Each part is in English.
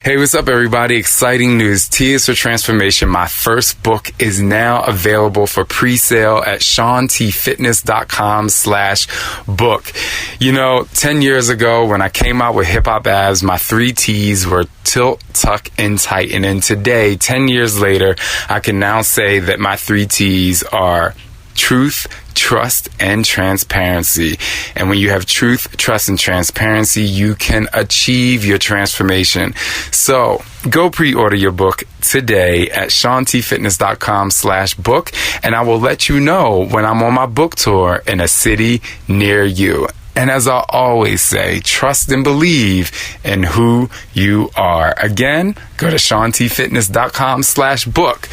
Hey, what's up, everybody? Exciting news. T is for Transformation. My first book is now available for pre-sale at ShaunTFitness.com/book. You know, 10 years ago when I came out with Hip Hop Abs, my 3 T's were tilt, tuck, and tighten. And today, 10 years later, I can now say that my 3 T's are truth, trust, and transparency. And when you have truth, trust, and transparency, you can achieve your transformation. So go pre-order your book today at ShaunTFitness.com/book, and I will let you know when I'm on my book tour in a city near you. And as I always say, trust and believe in who you are. Again, go to ShaunTFitness.com/book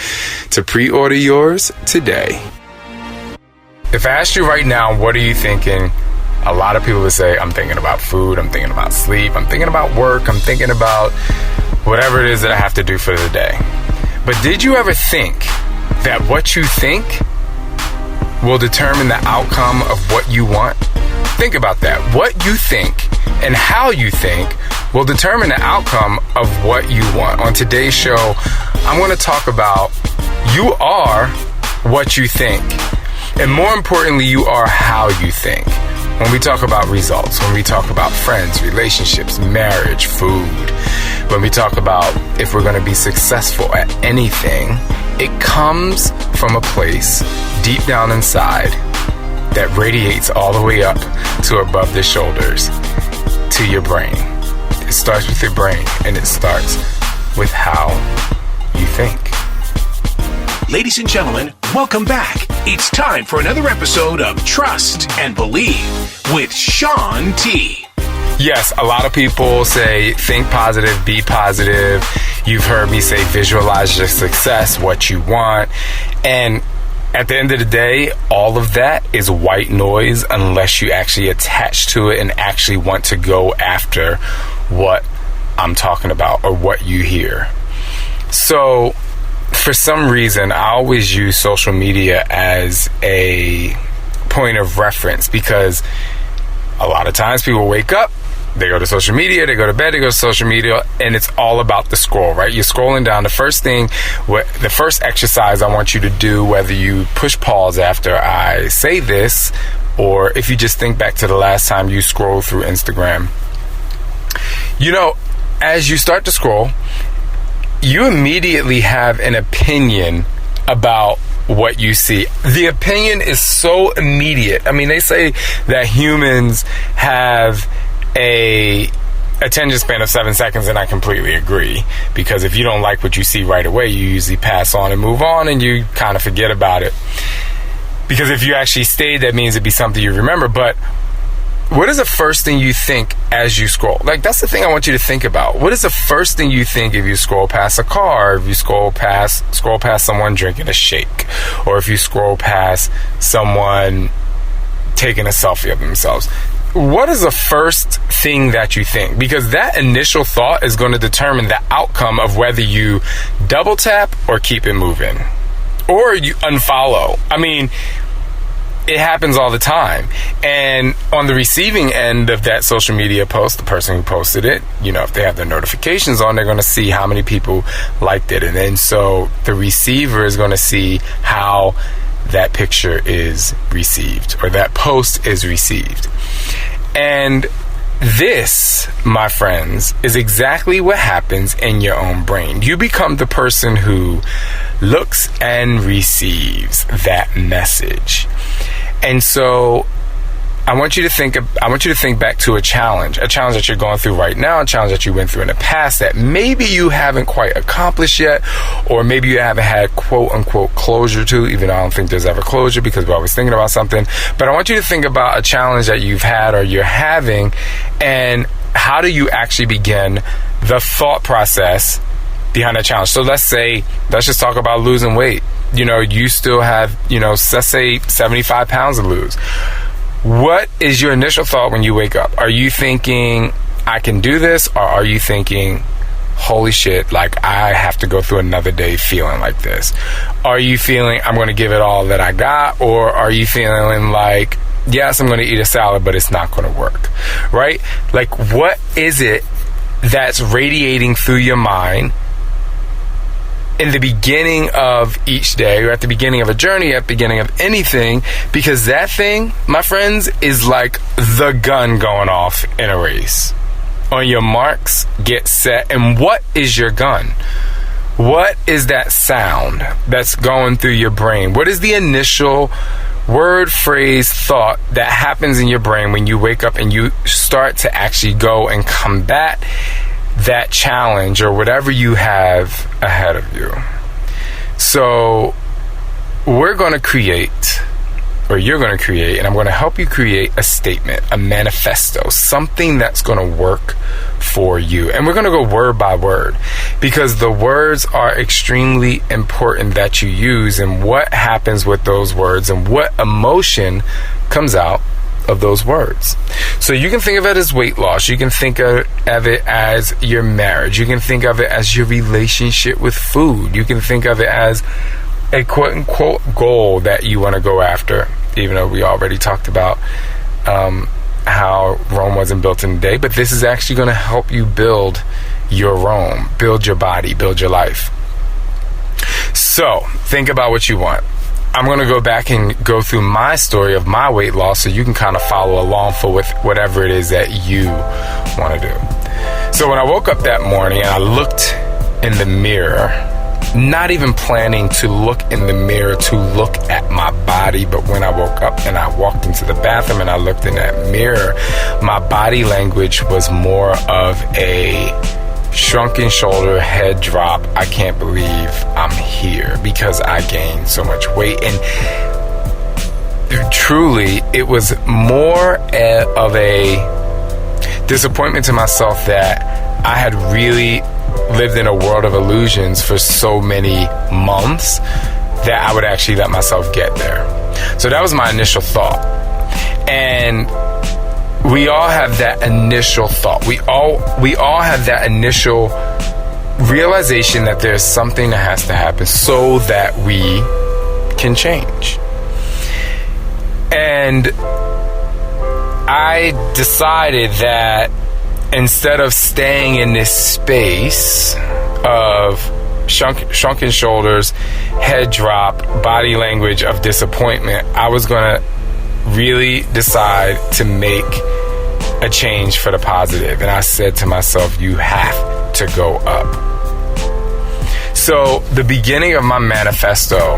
to pre-order yours today. If I asked you right now, what are you thinking? A lot of people would say, I'm thinking about food, I'm thinking about sleep, I'm thinking about work, I'm thinking about whatever it is that I have to do for the day. But did you ever think that what you think will determine the outcome of what you want? Think about that. What you think and how you think will determine the outcome of what you want. On today's show, I'm going to talk about you are what you think. And more importantly, you are how you think. When we talk about results, when we talk about friends, relationships, marriage, food, when we talk about if we're going to be successful at anything, it comes from a place deep down inside that radiates all the way up to above the shoulders to your brain. It starts with your brain, and it starts with how you think. Ladies and gentlemen, welcome back. It's time for another episode of Trust and Believe with Shaun T. Yes, a lot of people say think positive, be positive. You've heard me say visualize your success, what you want. And at the end of the day, all of that is white noise unless you actually attach to it and actually want to go after what I'm talking about or what you hear. So for some reason, I always use social media as a point of reference because a lot of times people wake up, they go to social media, they go to bed, they go to social media, and it's all about the scroll, right? You're scrolling down. The first exercise I want you to do, whether you push pause after I say this, or if you just think back to the last time you scrolled through Instagram, you know, as you start to scroll, you immediately have an opinion about what you see. The opinion is so immediate. I mean, they say that humans have a attention span of 7 seconds, and I completely agree. Because if you don't like what you see right away, you usually pass on and move on, and you kind of forget about it. Because if you actually stayed, that means it'd be something you remember. But what is the first thing you think as you scroll? Like, that's the thing I want you to think about. What is the first thing you think if you scroll past a car, if you scroll past someone drinking a shake, or if you scroll past someone taking a selfie of themselves? What is the first thing that you think? Because that initial thought is going to determine the outcome of whether you double tap or keep it moving, or you unfollow. I mean, it happens all the time. And on the receiving end of that social media post, the person who posted it, you know, if they have their notifications on, they're going to see how many people liked it. And then so the receiver is going to see how that picture is received, or that post is received. And this, my friends, is exactly what happens in your own brain. You become the person who looks and receives that message. And so I want you to think back to a challenge that you're going through right now, a challenge that you went through in the past that maybe you haven't quite accomplished yet, or maybe you haven't had quote unquote closure to, even though I don't think there's ever closure because we're always thinking about something. But I want you to think about a challenge that you've had or you're having, and how do you actually begin the thought process behind that challenge. So let's just talk about losing weight. You know, you still have, let's say 75 pounds to lose. What is your initial thought when you wake up? Are you thinking, I can do this? Or are you thinking, holy shit, like I have to go through another day feeling like this? Are you feeling, I'm going to give it all that I got? Or are you feeling like, yes, I'm going to eat a salad, but it's not going to work, right? Like, what is it that's radiating through your mind in the beginning of each day, or at the beginning of a journey, at the beginning of anything, because that thing, my friends, is like the gun going off in a race. On your marks, get set. And what is your gun? What is that sound that's going through your brain? What is the initial word, phrase, thought that happens in your brain when you wake up and you start to actually go and combat that challenge or whatever you have ahead of you? So we're going to create, or you're going to create, and I'm going to help you create a statement, a manifesto, something that's going to work for you. And we're going to go word by word, because the words are extremely important that you use, and what happens with those words and what emotion comes out of those words. So you can think of it as weight loss. You can think of it as your marriage. You can think of it as your relationship with food. You can think of it as a quote-unquote goal that you want to go after, even though we already talked about how Rome wasn't built in a day. But this is actually going to help you build your Rome, build your body, build your life. So think about what you want. I'm going to go back and go through my story of my weight loss so you can kind of follow along with whatever it is that you want to do. So when I woke up that morning and I looked in the mirror, not even planning to look in the mirror to look at my body, but when I woke up and I walked into the bathroom and I looked in that mirror, my body language was more of a shrunken shoulder, head drop. I can't believe I'm here because I gained so much weight. And truly, it was more of a disappointment to myself that I had really lived in a world of illusions for so many months that I would actually let myself get there. So that was my initial thought. And we all have that initial thought. We all have that initial realization that there's something that has to happen so that we can change. And I decided that instead of staying in this space of shrunken shoulders, head drop, body language of disappointment, I was going to really decide to make a change for the positive. And I said to myself, you have to go up. So the beginning of my manifesto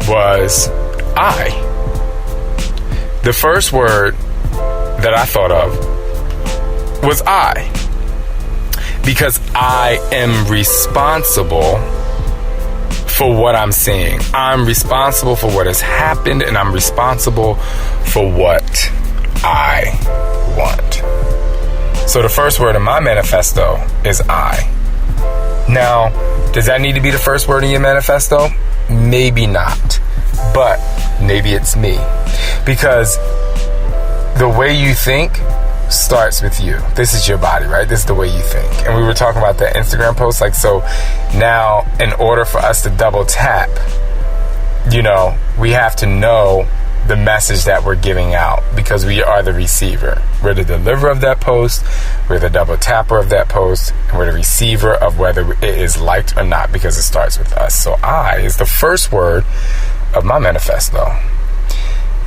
was I. The first word that I thought of was I. Because I am responsible for what I'm seeing. I'm responsible for what has happened, and I'm responsible for what I want. So the first word in my manifesto is I. Now, does that need to be the first word in your manifesto? Maybe not. But maybe it's me. Because the way you think starts with you. This is your body, right? This is the way you think. And we were talking about that Instagram post. Like, so now in order for us to double tap, we have to know the message that we're giving out, because we are the receiver. We're the deliverer of that post. We're the double tapper of that post. And we're the receiver of whether it is liked or not, because it starts with us. So I is the first word of my manifesto.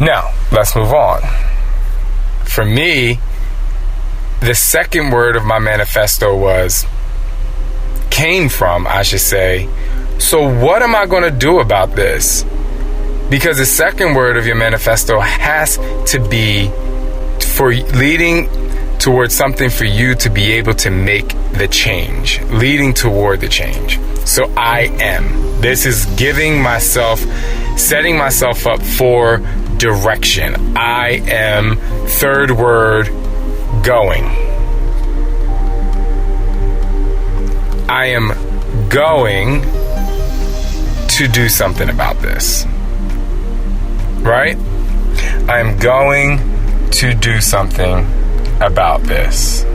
Now, let's move on. For me, the second word of my manifesto came from, so what am I going to do about this? Because the second word of your manifesto has to be for leading towards something for you to be able to make the change, leading toward the change. So I am. This is setting myself up for direction. I am, third word, going. I am going to do something about this. Right? I am going to do something about this.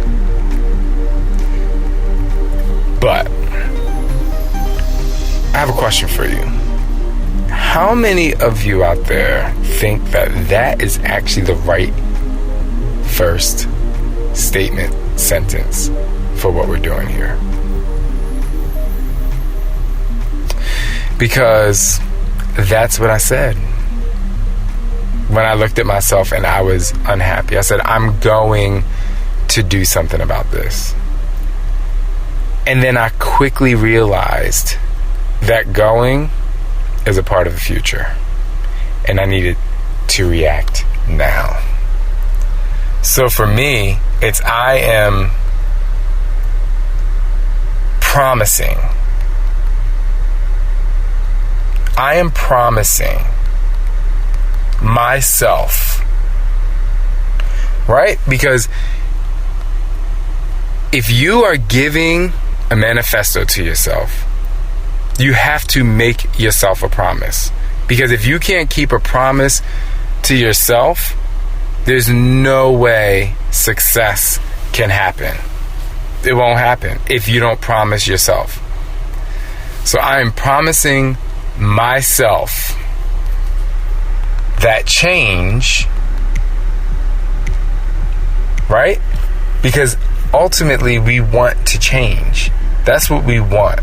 But I have a question for you. How many of you out there think that is actually the right first statement, sentence for what we're doing here. Because that's what I said when I looked at myself and I was unhappy. I said, I'm going to do something about this. And then I quickly realized that going is a part of the future. And I needed to react now. So for me, I am promising. I am promising myself, right? Because if you are giving a manifesto to yourself, you have to make yourself a promise. Because if you can't keep a promise to yourself, there's no way success can happen. It won't happen if you don't promise yourself. So I am promising myself that change, right? Because ultimately we want to change. That's what we want.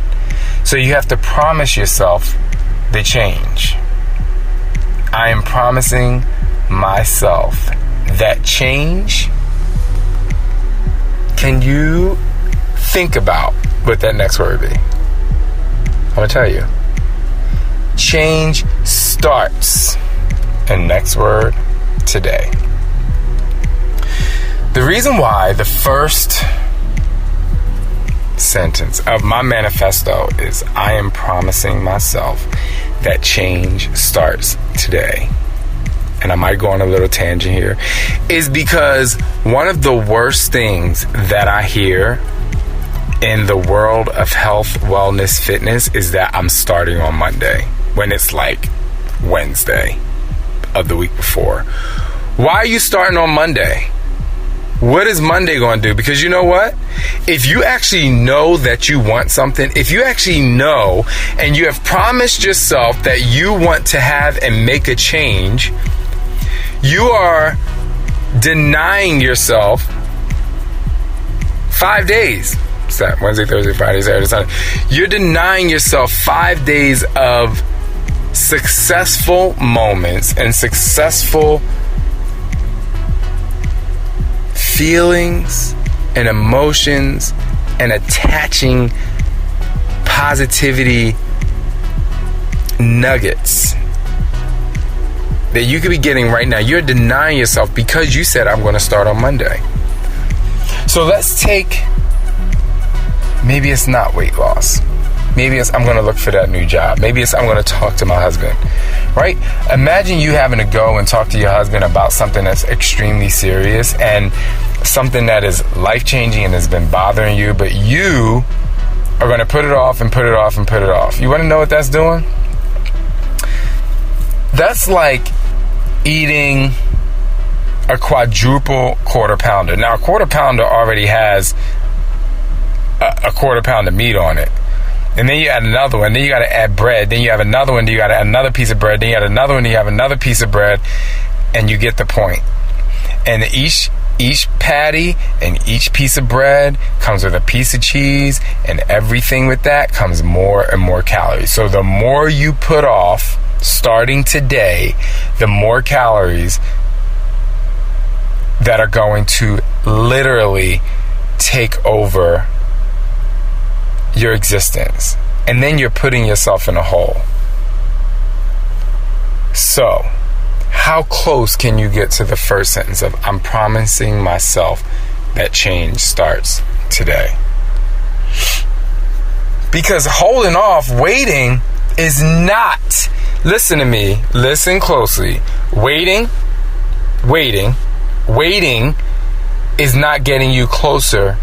So you have to promise yourself the change. I am promising myself that change. Can you think about what that next word would be? I'm going to tell you. Change starts. And next word, today. The reason why the first sentence of my manifesto is I am promising myself that change starts today, and I might go on a little tangent here, is because one of the worst things that I hear in the world of health, wellness, fitness is that I'm starting on Monday when it's like Wednesday of the week before. Why are you starting on Monday? What is Monday going to do? Because you know what? If you actually know that you want something, if you actually know and you have promised yourself that you want to have and make a change, you are denying yourself 5 days. What's that? Wednesday, Thursday, Friday, Saturday, Sunday. You're denying yourself 5 days of successful moments and successful feelings and emotions and attaching positivity nuggets that you could be getting right now. You're denying yourself because you said, I'm going to start on Monday. So let's take, maybe it's not weight loss. Maybe it's I'm going to look for that new job. Maybe it's I'm going to talk to my husband, right? Imagine you having to go and talk to your husband about something that's extremely serious and something that is life-changing and has been bothering you, but you are going to put it off and put it off and put it off. You want to know what that's doing? That's like eating a quadruple quarter pounder. Now, a quarter pounder already has a quarter pound of meat on it. And then you add another one. Then you got to add bread. Then you have another one. Then you got to add another piece of bread. Then you add another one. Then you have another piece of bread. And you get the point. And each patty and each piece of bread comes with a piece of cheese. And everything with that comes more and more calories. So the more you put off starting today, the more calories that are going to literally take over your existence, and then you're putting yourself in a hole. So, how close can you get to the first sentence of I'm promising myself that change starts today? Because holding off, waiting is not, listen to me, listen closely, waiting is not getting you closer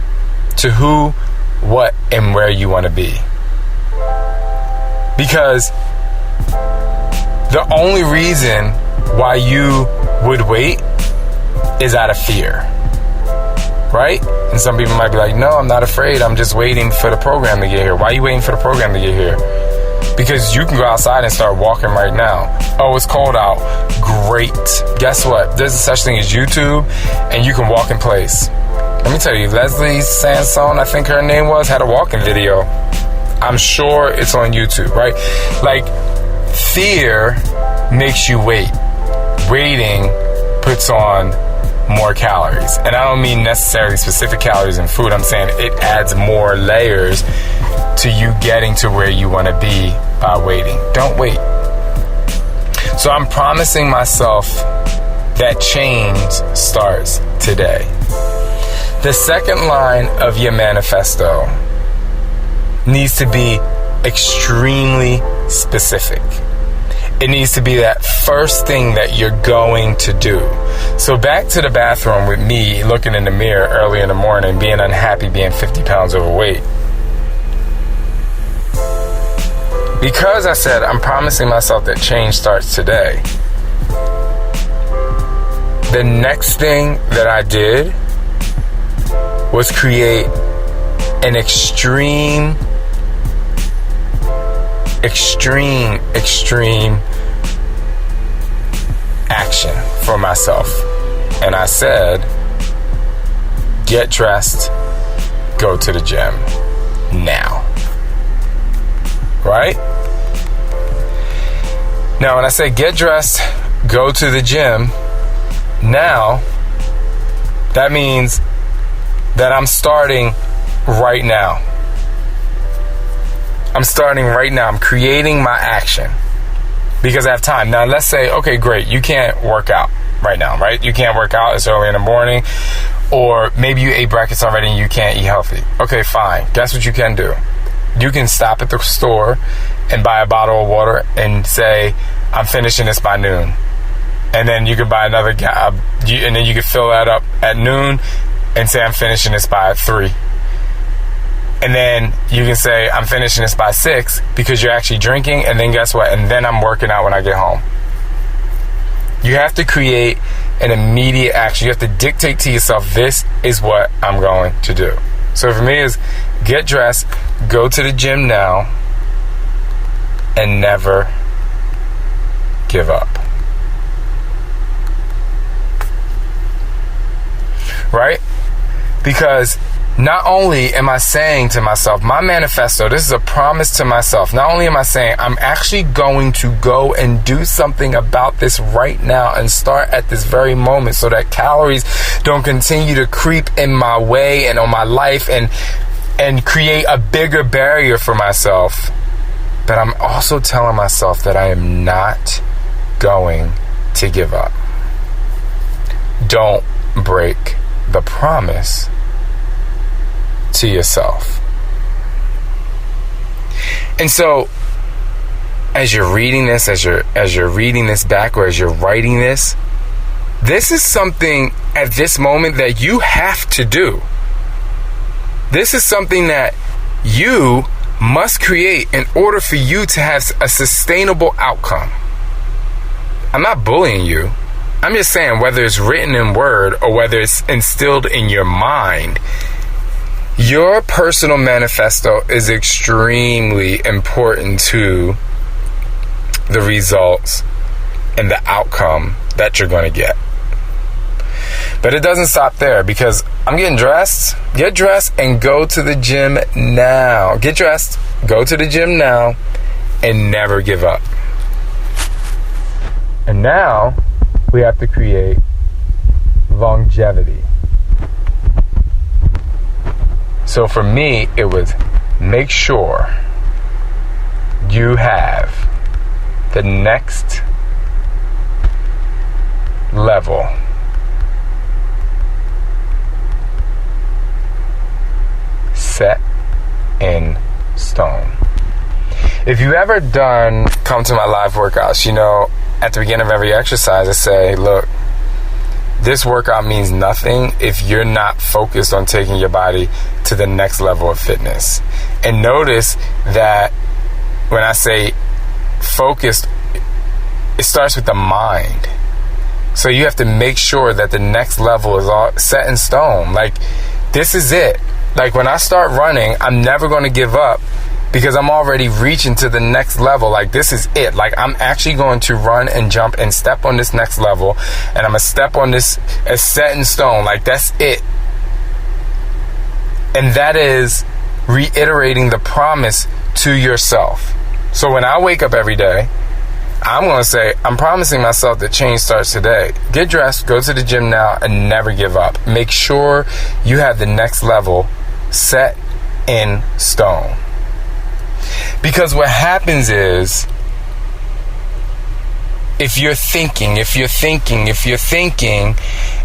to who, what, and where you want to be. Because the only reason why you would wait is out of fear, right? And some people might be like, no, I'm not afraid. I'm just waiting for the program to get here. Why are you waiting for the program to get here? Because you can go outside and start walking right now. Oh, it's cold out. Great. Guess what? There's such thing as YouTube, and you can walk in place. Let me tell you, Leslie Sansone, I think her name was, had a walking video. I'm sure it's on YouTube, right? Like, fear makes you wait. Waiting puts on more calories. And I don't mean necessarily specific calories in food. I'm saying it adds more layers to you getting to where you want to be by waiting. Don't wait. So I'm promising myself that change starts today. The second line of your manifesto needs to be extremely specific. It needs to be that first thing that you're going to do. So back to the bathroom with me looking in the mirror early in the morning, being unhappy, being 50 pounds overweight. Because I said I'm promising myself that change starts today, the next thing that I did was create an extreme action for myself. And I said, get dressed, go to the gym now. Right? Now, when I say get dressed, go to the gym now, that means that I'm starting right now. I'm starting right now. I'm creating my action because I have time. Now, let's say, okay, great. You can't work out right now, right? You can't work out. It's early in the morning. Or maybe you ate breakfast already and you can't eat healthy. Okay, fine. Guess what you can do? You can stop at the store and buy a bottle of water and say, I'm finishing this by noon. And then you can buy another, and then you can fill that up at noon and say, I'm finishing this by 3. And then you can say, I'm finishing this by 6 because you're actually drinking. And then guess what? And then I'm working out when I get home. You have to create an immediate action. You have to dictate to yourself, this is what I'm going to do. So for me is get dressed, go to the gym now, and never give up. Right? Because not only am I saying to myself, my manifesto, this is a promise to myself. Not only am I saying I'm actually going to go and do something about this right now and start at this very moment so that calories don't continue to creep in my way and on my life and create a bigger barrier for myself. But I'm also telling myself that I am not going to give up. Don't break the promise to yourself. And so as you're reading this, as you're reading this back, or as you're writing this is something at this moment that you have to do. This is something that you must create in order for you to have a sustainable outcome. I'm not bullying you. I'm just saying, whether it's written in word or whether it's instilled in your mind, your personal manifesto is extremely important to the results and the outcome that you're going to get. But it doesn't stop there, because I'm getting dressed. Get dressed and go to the gym now. Get dressed, go to the gym now, and never give up. And now we have to create longevity. So for me, it was make sure you have the next level set in stone. If you've ever come to my live workouts, you know, at the beginning of every exercise, I say, look, this workout means nothing if you're not focused on taking your body to the next level of fitness. And notice that when I say focused, it starts with the mind. So you have to make sure that the next level is all set in stone. Like, this is it. Like, when I start running, I'm never going to give up, because I'm already reaching to the next level. Like, this is it. Like, I'm actually going to run and jump and step on this next level, and I'm going to step on this as set in stone. Like, that's it. And that is reiterating the promise to yourself. So when I wake up every day, I'm going to say, I'm promising myself that change starts today. Get dressed, go to the gym now, and never give up. Make sure you have the next level set in stone. Because what happens is, if you're thinking,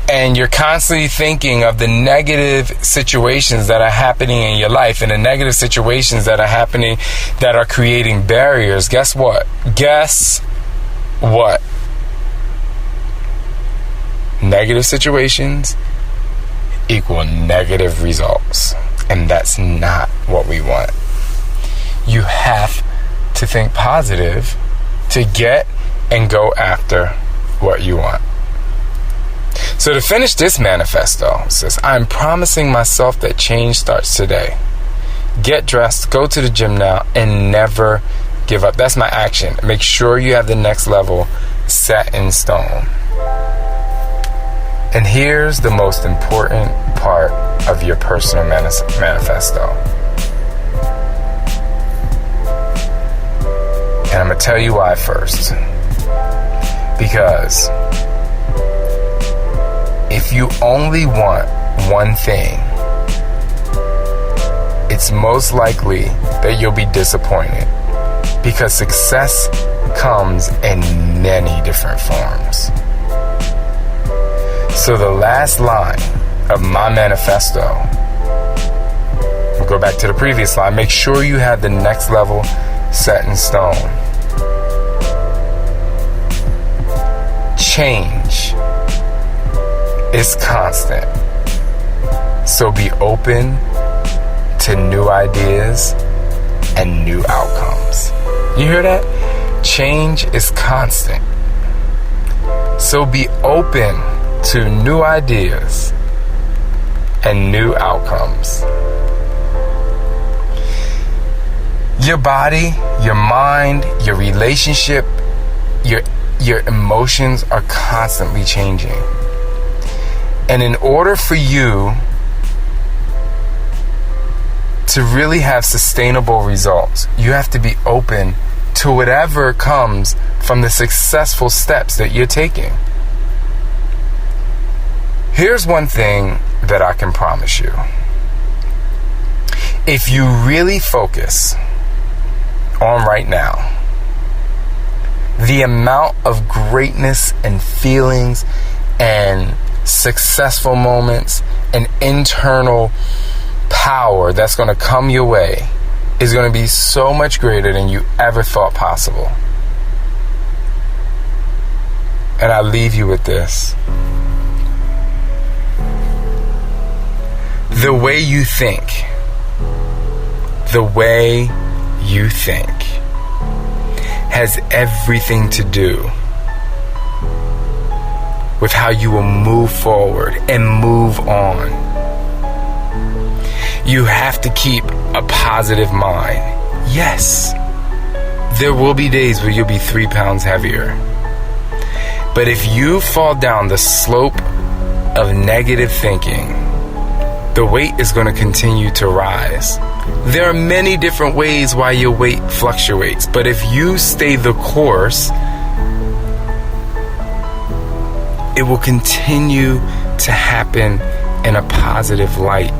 and you're constantly thinking of the negative situations that are happening in your life and the negative situations that are happening that are creating barriers, guess what? Negative situations equal negative results. And that's not what we want. You have to think positive to get and go after what you want. So to finish this manifesto, it says, I'm promising myself that change starts today. Get dressed, go to the gym now, and never give up. That's my action. Make sure you have the next level set in stone. And here's the most important part of your personal manifesto. And I'm going to tell you why first. Because if you only want one thing, it's most likely that you'll be disappointed. Because success comes in many different forms. So the last line of my manifesto, we'll go back to the previous line, make sure you have the next level set in stone. Change is constant. So be open to new ideas and new outcomes. You hear that? Change is constant. So be open to new ideas and new outcomes. Your body, your mind, your relationship, your emotions are constantly changing. And in order for you to really have sustainable results, you have to be open to whatever comes from the successful steps that you're taking. Here's one thing that I can promise you. If you really focus on right now, the amount of greatness and feelings and successful moments and internal power that's going to come your way is going to be so much greater than you ever thought possible. And I leave you with this. The way you think has everything to do with how you will move forward and move on. You have to keep a positive mind. Yes, there will be days where you'll be 3 pounds heavier. But if you fall down the slope of negative thinking, the weight is going to continue to rise. There are many different ways why your weight fluctuates, but if you stay the course, it will continue to happen in a positive light.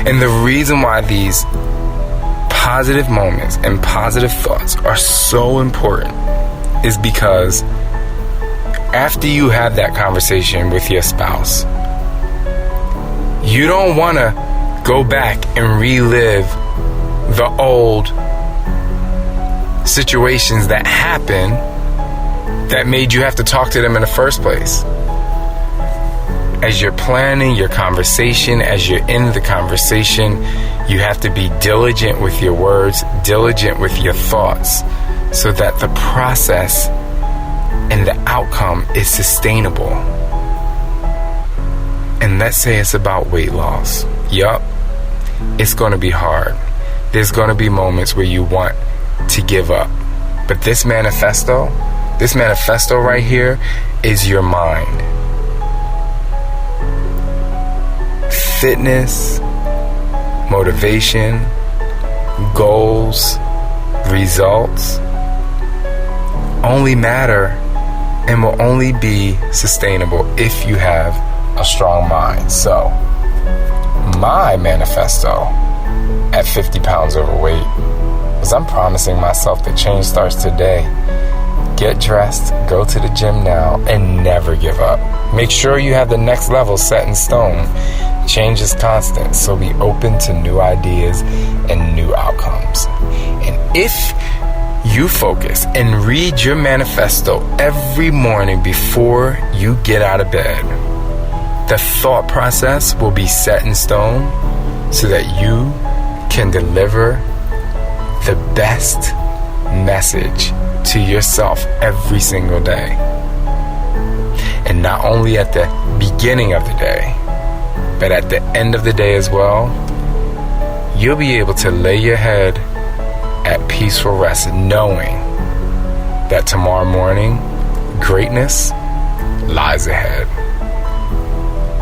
And the reason why these positive moments and positive thoughts are so important is because after you have that conversation with your spouse, you don't want to go back and relive the old situations that happened that made you have to talk to them in the first place. As you're planning your conversation, as you're in the conversation, you have to be diligent with your words, diligent with your thoughts, so that the process and the outcome is sustainable. And let's say it's about weight loss. Yup, it's going to be hard. There's going to be moments where you want to give up. But this manifesto right here is your mind. Fitness motivation, goals, results only matter and will only be sustainable if you have a strong mind. So, my manifesto at 50 pounds overweight was I'm promising myself that change starts today. Get dressed, go to the gym now, and never give up. Make sure you have the next level set in stone. Change is constant, so be open to new ideas and new outcomes. And if you focus and read your manifesto every morning before you get out of bed, the thought process will be set in stone so that you can deliver the best message to yourself every single day. And not only at the beginning of the day, but at the end of the day as well, you'll be able to lay your head at peaceful rest, knowing that tomorrow morning, greatness lies ahead.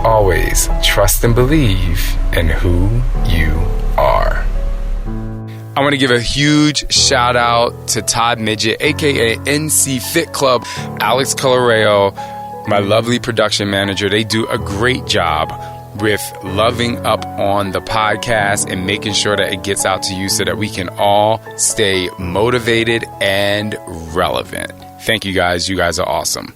Always trust and believe in who you are. I want to give a huge shout out to Todd Midget, aka NC Fit Club, Alex Coloreo, my lovely production manager. They do a great job with loving up on the podcast and making sure that it gets out to you so that we can all stay motivated and relevant. Thank you guys. You guys are awesome.